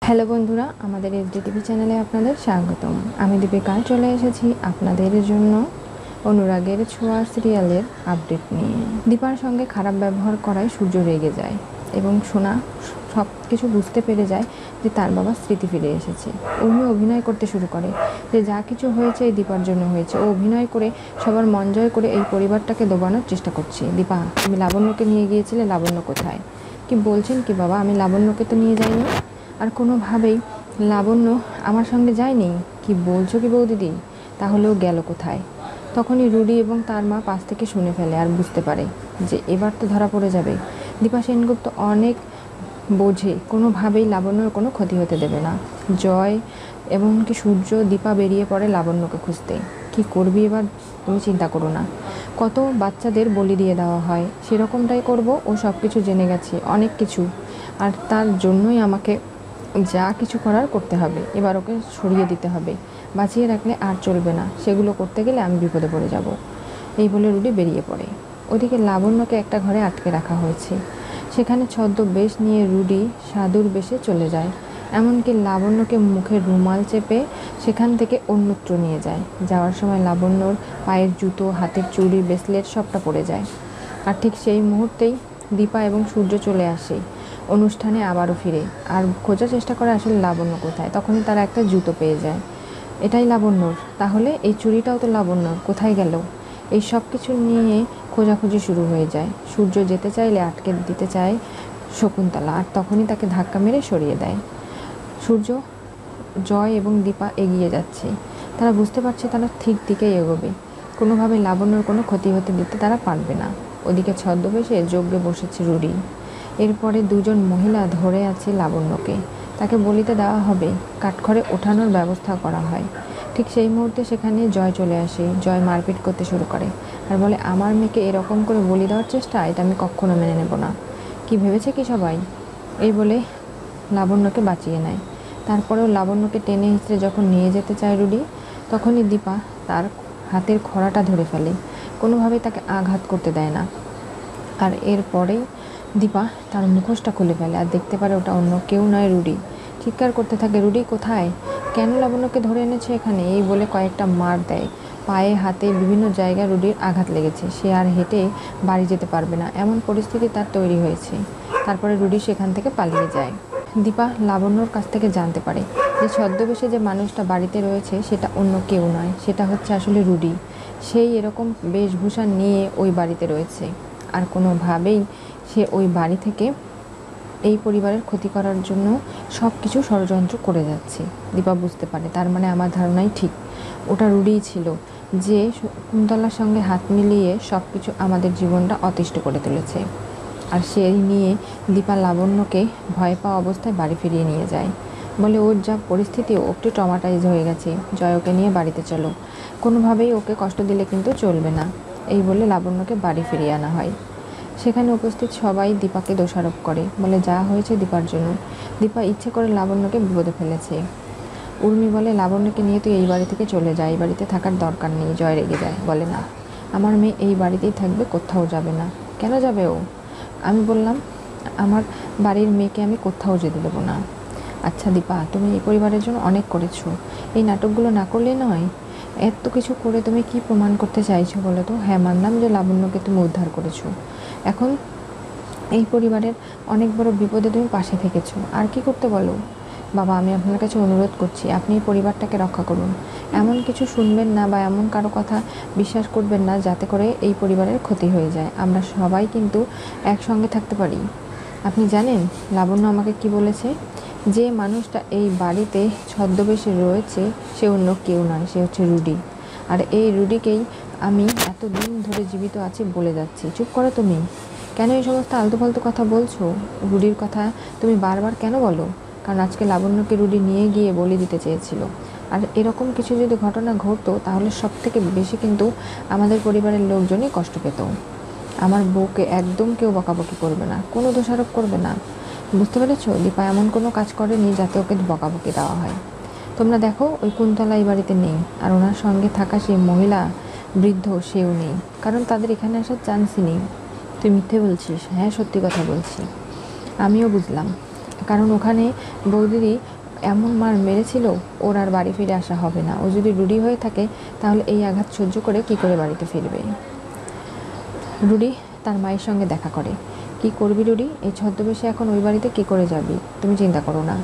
Hello বন্ধুরা, আমাদের SD TV চ্যানেলে আপনাদের স্বাগতম। আমি দীপিকা চলে এসেছি আপনাদের জন্য অনুরাগের ছোঁয়া সিরিয়ালের আপডেট নিয়ে। দীপার সঙ্গে খারাপ ব্যবহার করায় সূর্য রেগে যায় এবং সোনা সব কিছু বুঝতে পেরে যায় যে তার বাবা স্মৃতি ফিরে এসেছে। উর্মি অভিনয় করতে শুরু করে যে যা কিছু হয়েছে এই দীপার জন্য হয়েছে। ও অভিনয় করে সবার মন জয় করে এই পরিবারটাকে দোবানোর চেষ্টা করছে। দীপা, তুমি লাবণ্যকে নিয়ে গিয়েছিলে, লাবণ্য কোথায়? কি বলছেন কি বাবা? আমি লাবণ্যকে তো নিয়ে যাইনি, আর কোনোভাবেই লাবণ্য আমার সঙ্গে যায়নি। কি বলছো কি বৌদিদি? তাহলেও গেল কোথায়? তখনই রুডি এবং তার মা পাশ থেকে শুনে ফেলে আর বুঝতে পারে যে এবার তো ধরা পড়ে যাবে। দীপা সেনগুপ্ত অনেক বোঝে, কোনোভাবেই লাবণ্যর কোনো ক্ষতি হতে দেবে না। জয় এমনকি সূর্য, দীপা বেরিয়ে পড়ে লাবণ্যকে খুঁজতে। কি করবি এবার? তুমি চিন্তা করো না, কত বাচ্চাদের বলি দিয়ে দেওয়া হয়, সেরকমটাই করব। ও সব কিছু জেনে গেছে, অনেক কিছু, আর তার জন্যই আমাকে যা কিছু করার করতে হবে। এবার ওকে সরিয়ে দিতে হবে, বাঁচিয়ে রাখলে আর চলবে না। সেগুলো করতে গেলে আমি বিপদে পড়ে যাব। এই বলে রুডি বেরিয়ে পড়ে। ওদিকে লাবণ্যকে একটা ঘরে আটকে রাখা হয়েছে। সেখানে ছদ্মবেশ নিয়ে রুডি সাধুর বেশে চলে যায়। এমনকি লাবণ্যকে মুখে রুমাল চেপে সেখান থেকে অন্যত্র নিয়ে যায়। যাওয়ার সময় লাবণ্যর পায়ের জুতো, হাতের চুড়ি, ব্রেসলেট সবটা পড়ে যায়। আর ঠিক সেই মুহূর্তেই দীপা এবং সূর্য চলে আসে অনুষ্ঠানে আবারও ফিরে, আর খোঁজার চেষ্টা করে আসলে লাবণ্য কোথায়। তখনই তারা একটা জুতো পেয়ে যায়। এটাই লাবণ্যর? তাহলে এই চুড়িটাও তো লাবণ্যর, কোথায় গেল? এই সব কিছু নিয়ে খোঁজাখুঁজি শুরু হয়ে যায়। সূর্য যেতে চাইলে আটকে দিতে চায় শকুন্তলা, আর তখনই তাকে ধাক্কা মেরে সরিয়ে দেয়। সূর্য, জয় এবং দীপা এগিয়ে যাচ্ছে। তারা বুঝতে পারছে তারা ঠিক দিকেই এগোবে। কোনোভাবে লাবণ্যর কোনো ক্ষতি হতে দিতে তারা পারবে না। ওদিকে ছদ্মবেশে যজ্ঞে বসেছে রুডি। এরপরে দুজন মহিলা ধরে আছে লাবণ্যকে। তাকে বলিতে দেওয়া হবে, কাঠখড়ে ওঠানোর ব্যবস্থা করা হয়। ঠিক সেই মুহূর্তে সেখানে জয় চলে আসে। জয় মারপিট করতে শুরু করে আর বলে, আমার মেয়েকে এরকম করে বলি দেওয়ার চেষ্টা, এটা আমি কখনো মেনে নেব না। কি ভেবেছে কি সবাই? এই বলে লাবণ্যকে বাঁচিয়ে নেয়। তারপরেও লাবণ্যকে টেনে হিঁচড়ে যখন নিয়ে যেতে চায় রুডি, তখনই দীপা তার হাতের খড়াটা ধরে ফেলে। কোনোভাবেই তাকে আঘাত করতে দেয় না। আর এরপরেই দীপা তার মুখোশটা খুলে ফেলে আর দেখতে পারে ওটা অন্য কেউ নয়, রুডি। চিৎকার করতে থাকে, রুডি কোথায়? কেন লাবণ্যকে ধরে এনেছে এখানে? এই বলে কয়েকটা মার দেয়। পায়ে, হাতে, বিভিন্ন জায়গায় রুডির আঘাত লেগেছে। সে আর হেঁটে বাড়ি যেতে পারবে না, এমন পরিস্থিতি তার তৈরি হয়েছে। তারপরে রুডি সেখান থেকে পালিয়ে যায়। দীপা লাবণ্যর কাছ থেকে জানতে পারে যে ছদ্মবেশে যে মানুষটা বাড়িতে রয়েছে সেটা অন্য কেউ নয়, সেটা হচ্ছে আসলে রুডি। সেই এরকম বেশভূষা নিয়ে ওই বাড়িতে রয়েছে, আর কোনোভাবেই সে ওই বাড়ি থেকে এই পরিবারের ক্ষতি করার জন্য সব কিছু ষড়যন্ত্র করে যাচ্ছে। দীপা বুঝতে পারে, তার মানে আমার ধারণাই ঠিক, ওটা রুডিই ছিল যে শকুন্তলার সঙ্গে হাত মিলিয়ে সব কিছু আমাদের জীবনটা অতিষ্ঠ করে তুলেছে। আর সেই নিয়ে দীপা লাবণ্যকে ভয় পাওয়া অবস্থায় বাড়ি ফিরিয়ে নিয়ে যায়। বলে, ওর যা পরিস্থিতি, ও একটু ট্রমাটাইজ হয়ে গেছে, জয় ওকে নিয়ে বাড়িতে চলো, কোনোভাবেই ওকে কষ্ট দিলে কিন্তু চলবে না। এই বলে লাবণ্যকে বাড়ি ফিরিয়ে আনা হয়। সেখানে উপস্থিত সবাই দীপাকে দোষারোপ করে, বলে যা হয়েছে দীপার জন্য। দীপা ইচ্ছে করে লাবণ্যকে বিপদে ফেলেছে। উর্মি বলে, লাবণ্যকে নিয়ে তুই এই বাড়ি থেকে চলে যা, এই বাড়িতে থাকার দরকার নেই। জয় রেগে যায়, বলে না, আমার মেয়ে এই বাড়িতেই থাকবে, কোথাও যাবে না। কেন যাবে ও? আমি বললাম আমার বাড়ির মেয়েকে আমি কোথাও যেতে দেবো না। আচ্ছা দীপা, তুমি এই পরিবারের জন্য অনেক করেছো, এই নাটকগুলো না করলে নয়। এত কিছু করে তুমি কি প্রমাণ করতে চাইছো বলো তো? হ্যাঁ, মানলাম যে লাবণ্যকে তুমি উদ্ধার করেছো, এখন এই পরিবারের অনেক বড় বিপদে তুমি পাশে থেকেছো, আর কি করতে বলো? বাবা, আমি আপনার কাছে অনুরোধ করছি, আপনি এই পরিবারটাকে রক্ষা করুন। এমন কিছু শুনবেন না বা এমন কারো কথা বিশ্বাস করবেন না যাতে করে এই পরিবারের ক্ষতি হয়ে যায়। আমরা সবাই কিন্তু একসঙ্গে থাকতে পারি। আপনি জানেন লাবণ্য আমাকে কি বলেছে? যে মানুষটা এই বাড়িতে ছদ্মবেশে রয়েছে সে অন্য কেউ নয়, সে হচ্ছে রুডি। আর এই রুডিকেই আমি এতদিন ধরে জীবিত আছি বলে যাচ্ছি। চুপ করো তুমি, কেন এই সমস্ত আলতু ফালতু কথা বলছো? রুডির কথা তুমি বারবার কেন বলো? কারণ আজকে লাবণ্যকে রুডি নিয়ে গিয়ে বলে দিতে চেয়েছিল। আর এরকম কিছু যদি ঘটনা ঘটতো তাহলে সব থেকে বেশি কিন্তু আমাদের পরিবারের লোকজনই কষ্ট পেত। আমার বউকে একদম কেউ বকাবকি করবে না, কোনো দোষারোপ করবে না। বুঝতে পেরেছো? দীপা এমন কোনো কাজ করেনি যাতে ওকে বকাবকি দেওয়া হয়। তোমরা দেখো, ওই কুন্তলা এই বাড়িতে নেই, আর ওনার সঙ্গে থাকা সেই মহিলা বৃদ্ধ সেও নেই, কারণ তাদের এখানে আসার চান্সই নেই। তুই মিথ্যে বলছিস? হ্যাঁ, সত্যি কথা বলছি। আমিও বুঝলাম, কারণ ওখানে বৌদিদি এমন মার মেরেছিল ওর আর বাড়ি ফিরে আসা হবে না। ও যদি রুডি হয়ে থাকে তাহলে এই আঘাত সহ্য করে কি করে বাড়িতে ফিরবে। রুডি তার মায়ের সঙ্গে দেখা করে। কি করবি রুডি, এই ছদ্মবেশে এখন ওই বাড়িতে কি করে যাবি? তুমি চিন্তা করো না,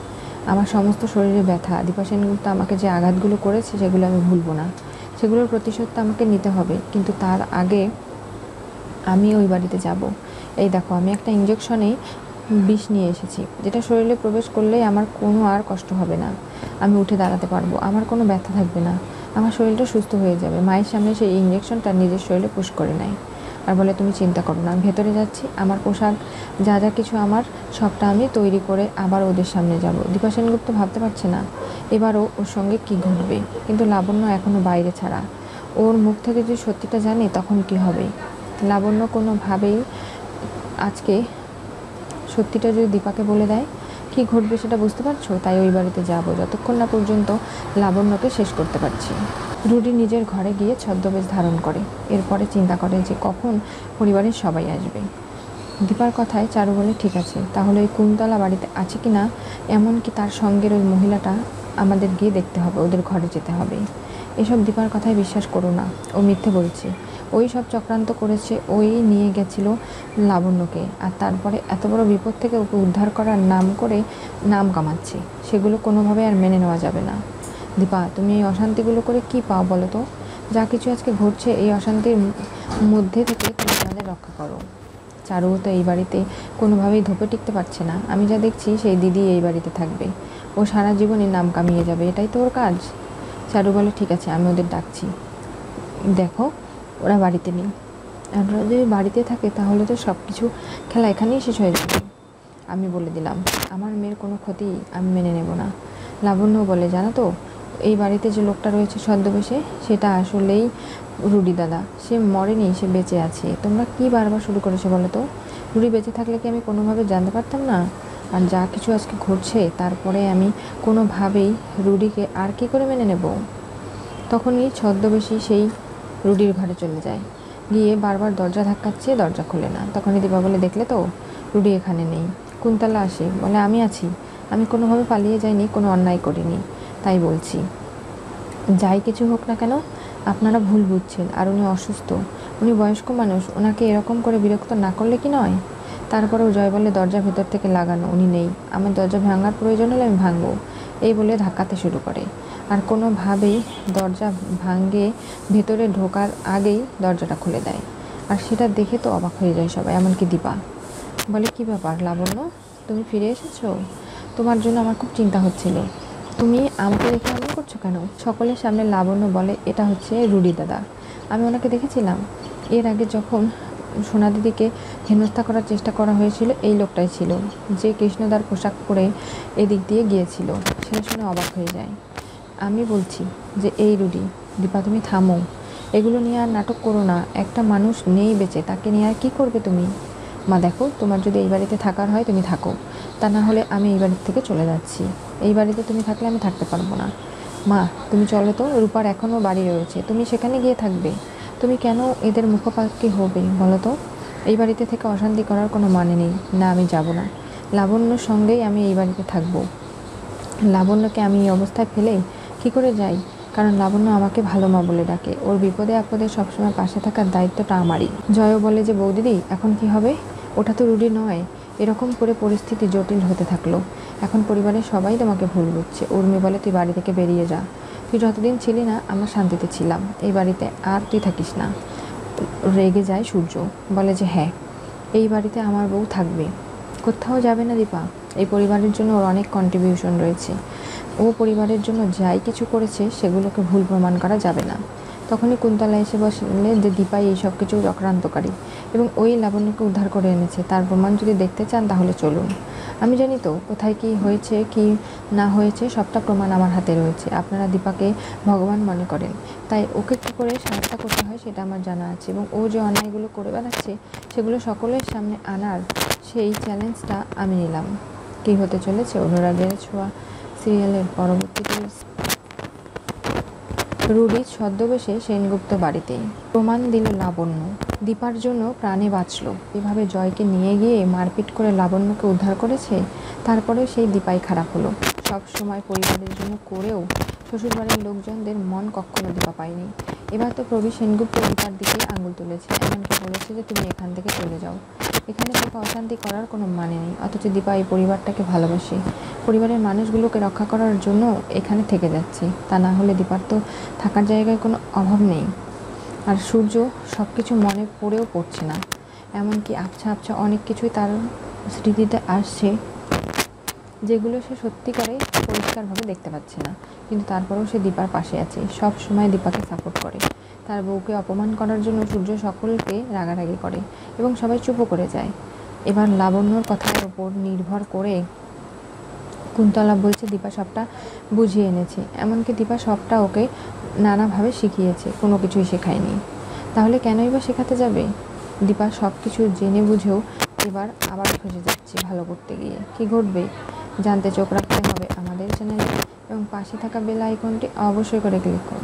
আমার সমস্ত শরীরে ব্যথা, দীপা সেনগুপ্ত আমাকে যে আঘাতগুলো করেছে সেগুলো আমি ভুলবো না, সেগুলোর প্রতিশোধটা আমাকে নিতে হবে, কিন্তু তার আগে আমি ওই বাড়িতে যাব। এই দেখো, আমি একটা ইঞ্জেকশনে বিষ নিয়ে এসেছি, যেটা শরীরে প্রবেশ করলেই আমার কোনো আর কষ্ট হবে না, আমি উঠে দাঁড়াতে পারবো, আমার কোনো ব্যথা থাকবে না, আমার শরীরটা সুস্থ হয়ে যাবে। মায়ের সামনে সেই ইঞ্জেকশনটা নিজের শরীরে পুশ করে নেয় আর বলে, তুমি চিন্তা করো না, আমি ভেতরে যাচ্ছি, আমার পোশাক যা যা কিছু আমার সবটা আমি তৈরি করে আবার ওদের সামনে যাব। দীপা সেনগুপ্ত ভাবতে পারছে না এবারও ওর সঙ্গে কি ঘটবে, কিন্তু লাবণ্য এখনও বাইরে ছাড়া। ওর মুখ থেকে যদি সত্যিটা জানে তখন কি হবে। লাবণ্য কোনোভাবেই আজকে সত্যিটা যদি দীপাকে বলে দেয় কি ঘটবে সেটা বুঝতে পারছো, তাই ওই বাড়িতে যাব যতক্ষণ না পর্যন্ত লাবণ্যকে শেষ করতে পারছি। রুডি নিজের ঘরে গিয়ে ছদ্মবেশ ধারণ করে, এরপরে চিন্তা করে যে কখন পরিবারের সবাই আসবে। দীপার কথায় চারু বলে, ঠিক আছে, তাহলে ওই কুন্তলা বাড়িতে আছে কি না, এমনকি তার সঙ্গের ওই মহিলাটা আমাদের গিয়ে দেখতে হবে, ওদের ঘরে যেতে হবে। এসব দীপার কথায় বিশ্বাস করো না, ও মিথ্যে বলছে, ওই সব চক্রান্ত করেছে, ওই নিয়ে গেছিল লাবণ্যকে, আর তারপরে এত বড় বিপদ থেকে ওকে উদ্ধার করার নাম করে নাম কামাচ্ছে, সেগুলো কোনোভাবে আর মেনে নেওয়া যাবে না। দীপা, তুমি এই অশান্তিগুলো করে কি পাও বলো তো? যা কিছু আজকে ঘটছে এই অশান্তির মধ্যে থেকে তুমি আমাদের রক্ষা করো। চারুও তো এই বাড়িতে কোনোভাবেই ধোপে টিকতে পারছে না, আমি যা দেখছি সেই দিদি এই বাড়িতে থাকবে, ও সারা জীবনে নাম কামিয়ে যাবে, এটাই তো ওর কাজ। চারু বলে, ঠিক আছে, আমি ওদের ডাকছি। দেখো, ওরা বাড়িতে নেই, আর ওরা যদি বাড়িতে থাকে তাহলে তো সব কিছু খেলা এখানেই শেষ হয়ে যাবে। আমি বলে দিলাম, আমার মেয়ের কোনো ক্ষতি আমি মেনে নেব না। লাবণ্য বলে, জানো তো, এই বাড়িতে যে লোকটা রয়েছে ছদ্মবেশে, সেটা আসলেই রুডি দাদা, সে মরেনি, সে বেঁচে আছে। তোমরা কি বারবার শুরু করেছো বলো তো? রুডি বেঁচে থাকলে কি আমি কোনোভাবে জানতে পারতাম না? আর যা কিছু আজকে ঘটছে তারপরে আমি কোনোভাবেই রুডিকে আর কি করে মেনে নেব? তখনই ছদ্মবেশী সেই রুডির ঘরে চলে যায়, গিয়ে বারবার দরজা ধাক্কাচ্ছে, দরজা খোলে না। তখনই দীপা বলে, দেখলে তো, রুডি এখানে নেই। কুন্তলা আসে, বলে, আমি আছি, আমি কোনোভাবে পালিয়ে যাইনি, কোনো অন্যায় করিনি, তাই বলছি। যাই কিছু হোক না কেন, আপনারা ভুল বুঝছেন, আর উনি অসুস্থ, উনি বয়স্ক মানুষ, ওনাকে এরকম করে বিরক্ত না করলে কি নয়? তারপরেও জয় বলে, দরজা ভেতর থেকে লাগানো, উনি নেই, আমার দরজা ভাঙার প্রয়োজন হলে আমি ভাঙবো, এই বলে ধাক্কাতে শুরু করে। আর কোনোভাবেই দরজা ভাঙে ভেতরে ঢোকার আগেই দরজাটা খুলে দেয়, আর সেটা দেখে তো অবাক হয়ে যায় সবাই, এমনকি দীপা। বলে, কি ব্যাপার লাবণ্য, তুমি ফিরে এসেছো? তোমার জন্য আমার খুব চিন্তা হচ্ছিল, তুমি আমাকে দেখে এমন করছো কেন? সকলের সামনে লাবণ্য বলে, এটা হচ্ছে রুডি দাদা, আমি ওনাকে দেখেছিলাম, এর আগে যখন সোনা দিদিকে হেনস্থা করার চেষ্টা করা হয়েছিল, এই লোকটাই ছিল যে কৃষ্ণদার পোশাক পরে এদিক দিয়ে গিয়েছিল। সেটা শুনে অবাক হয়ে যায়। আমি বলছি যে এই রুডি। দীপা, তুমি থামো, এগুলো নিয়ে আর নাটক করো না, একটা মানুষ নেই বেঁচে, তাকে নিয়ে আর কী করবে তুমি? মা দেখো, তোমার যদি এই বাড়িতে থাকার হয় তুমি থাকো, তা না হলে আমি এই বাড়ির থেকে চলে যাচ্ছি, এই বাড়িতে তুমি থাকলে আমি থাকতে পারবো না। মা তুমি চলো তো, রূপার এখনও বাড়ি রয়েছে, তুমি সেখানে গিয়ে থাকবে, তুমি কেন এদের মুখপাত্রী হবে বলো তো? এই বাড়িতে থেকে অশান্তি করার কোনো মানে নেই। না, আমি যাব না, লাবণ্যর সঙ্গেই আমি এই বাড়িতে থাকবো। লাবণ্যকে আমি এই অবস্থায় ফেলে কী করে যাই? কারণ লাবণ্য আমাকে ভালো মা বলে ডাকে, ওর বিপদে আপদে সবসময় পাশে থাকার দায়িত্বটা আমারই। জয়ও বলে যে, বৌদিদি এখন কি হবে? ওটা তো রুডি নয়। এরকম করে পরিস্থিতি জটিল হতে থাকলো, এখন পরিবারের সবাই তোমাকে ভুল বুঝছে। উর্মি বলে, তুই বাড়ি থেকে বেরিয়ে যা, তুই যতদিন ছিলি না আমরা শান্তিতে ছিলাম, এই বাড়িতে আর তুই থাকিস না। রেগে যায় সূর্য, বলে যে হ্যাঁ, এই বাড়িতে আমার বউ থাকবে, কোথাও যাবে না দীপা, এই পরিবারের জন্য ওর অনেক কন্ট্রিবিউশন রয়েছে, ও পরিবারের জন্য যাই কিছু করেছে সেগুলোকে ভুল প্রমাণ করা যাবে না। তখনই কুন্তলা এসে বসলে যে দীপাই এই সব কিছু চক্রান্তকারী এবং ওই লাবণ্যকে উদ্ধার করে এনেছে, তার প্রমাণ যদি দেখতে চান তাহলে চলুন। আমি জানি তো কোথায় কি হয়েছে কি না হয়েছে, সবটা প্রমাণ আমার হাতে রয়েছে। আপনারা দীপাকে ভগবান মনে করেন, তাই ওকে কী করে সাহায্য করতে হয় সেটা আমার জানা আছে, এবং ও যে অন্যায়গুলো করে বেড়াচ্ছে সেগুলো সকলের সামনে আনার সেই চ্যালেঞ্জটা আমি নিলাম। কী হতে চলেছে অনুরাগের ছোঁয়া সিরিয়ালের পরবর্তীতে? রুডি ছদ্মবেশে সেনগুপ্ত বাড়িতে প্রমাণ দিল লাবণ্য, দীপার জন্য প্রাণে বাঁচল। এভাবে জয়কে নিয়ে গিয়ে মারপিট করে লাবণ্যকে উদ্ধার করেছে, তারপরে সেই দীপাই খারাপ হলো। সব সময় পরিবারের জন্য করেও শ্বশুরবাড়ির লোকজনদের মন কখনো দীপা পায়নি। এবার তো প্রবীর সেনগুপ্ত দীপার দিকে আঙুল তুলেছে, এমনকি বলেছে যে তুমি এখান থেকে চলে যাও, এখানে থেকে অশান্তি করার কোনো মানে নেই। অথচ দীপা এই পরিবারটাকে ভালোবাসে, পরিবারের মানুষগুলোকে রক্ষা করার জন্য এখানে থেকে যাচ্ছে। তা না হলে দীপার তো থাকার জায়গায় কোনো অভাব নেই। আর সূর্য সব কিছু মনে পড়েও পড়ছে না, এমনকি আবছা আবছা অনেক কিছুই তার স্মৃতিতে আসছে যেগুলো সে সত্যিকারে পরিষ্কারভাবে দেখতে পাচ্ছে না। কিন্তু তারপরেও সে দীপার পাশে আছে, সব সময় দীপাকে সাপোর্ট করে। তার বউকে অপমান করার জন্য সূর্য সকলকে রাগারাগি করে এবং সবাই চুপও করে যায়। এবার লাবণ্যর কথার ওপর নির্ভর করে কুন্তলা বলছে দীপা সবটা বুঝিয়ে এনেছে, এমনকি দীপা সবটা ওকে নানাভাবে শিখিয়েছে, কোনো কিছুই শেখায়নি। তাহলে কেনই বা শেখাতে যাবে? দীপা সব কিছু জেনে বুঝেও এবার আবার ফেসে যাচ্ছে ভালো করতে গিয়ে। কী ঘটবে জানতে চোখ রাখতে হবে আমাদের চ্যানেলে এবং পাশে থাকা বেল আইকনটি অবশ্যই করে ক্লিক করুন।